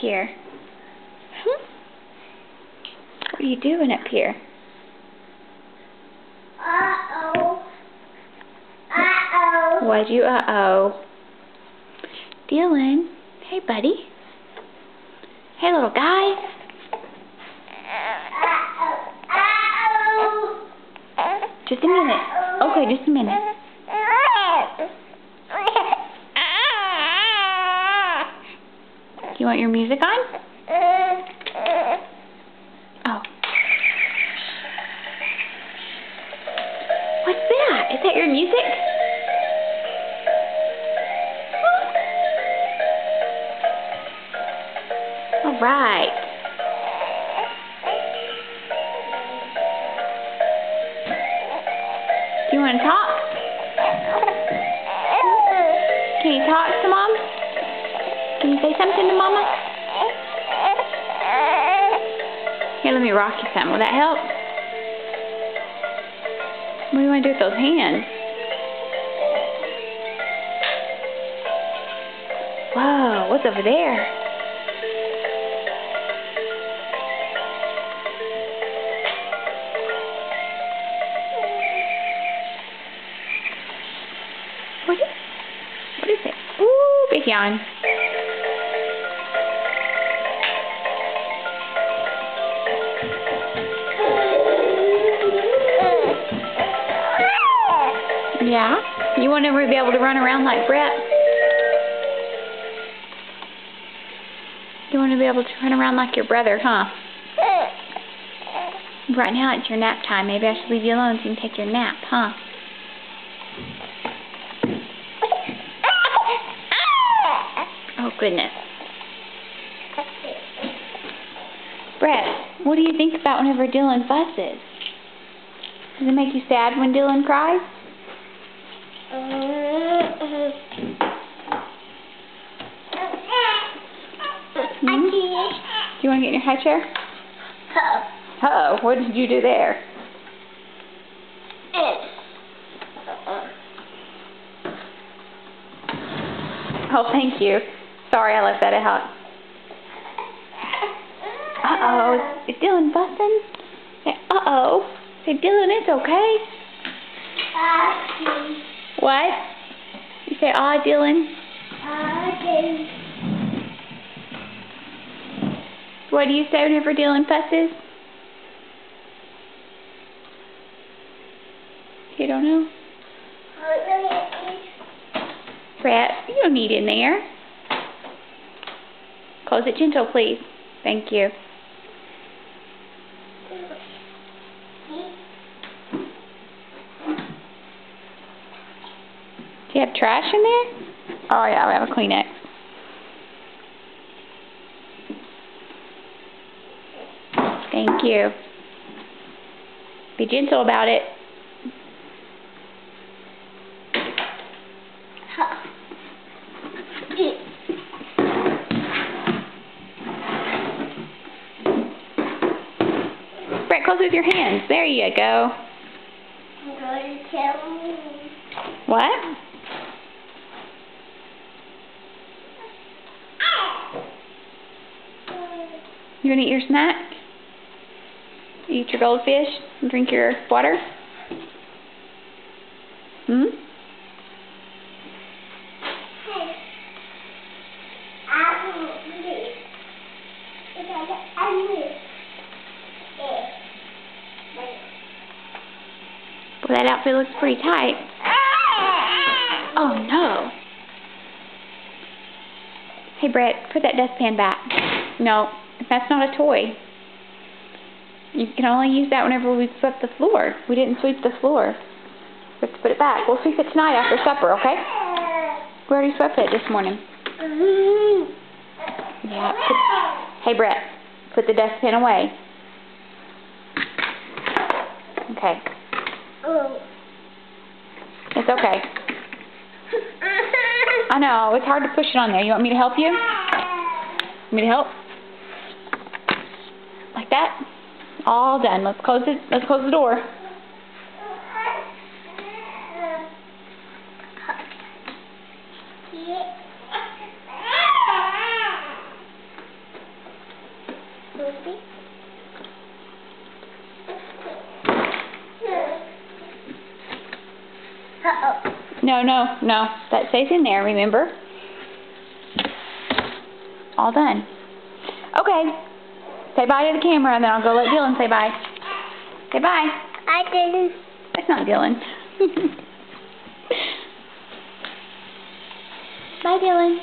here? What are you doing up here? Uh-oh. Uh-oh. Why'd you uh-oh? Dylan. Hey, buddy. Hey, little guy. Just a minute. Okay, just a minute. You want your music on? Oh. What's that? Is that your music? All right. Do you want to talk? Can you talk to Mom? Can you say something to Mama? Here, let me rock you some. Will that help? What do you want to do with those hands? Whoa, what's over there? What is it? Ooh, big yawn. Yeah? You want to be able to run around like Brett? You want to be able to run around like your brother, huh? Right now it's your nap time. Maybe I should leave you alone so you can take your nap, huh? Oh, goodness. Brett, what do you think about whenever Dylan fusses? Does it make you sad when Dylan cries? Do you want to get in your high chair? Uh-oh, what did you do there? Oh, thank you. Sorry I left that out. Uh-oh, is Dylan fussing? Say, uh-oh. Say, Dylan, it's okay. What? You say, aw, Dylan? What do you say whenever Dylan fusses? You don't know? Brett, you don't need in there. Close it gentle, please. Thank you. Do you have trash in there? Oh yeah, we have a Kleenex. Thank you. Be gentle about it. Brett, close with your hands. There you go. I'm going to tell me. What? You want to eat your snack? Eat your goldfish and drink your water? Hmm? Well, that outfit looks pretty tight. Oh, no. Hey, Brett, put that dustpan back. No, that's not a toy. You can only use that whenever we swept the floor. We didn't sweep the floor. We have to put it back. We'll sweep it tonight after supper, okay? We already swept it this morning. Yeah. Hey, Brett, put the dustpan away. Okay. It's okay. I know, it's hard to push it on there. You want me to help you? Want me to help? Like that? All done. Let's close it. Let's close the door. No, no, no. That stays in there, remember? All done. Okay. Say bye to the camera, and then I'll go let Dylan say bye. Say bye. I didn't. That's not Dylan. Bye, Dylan.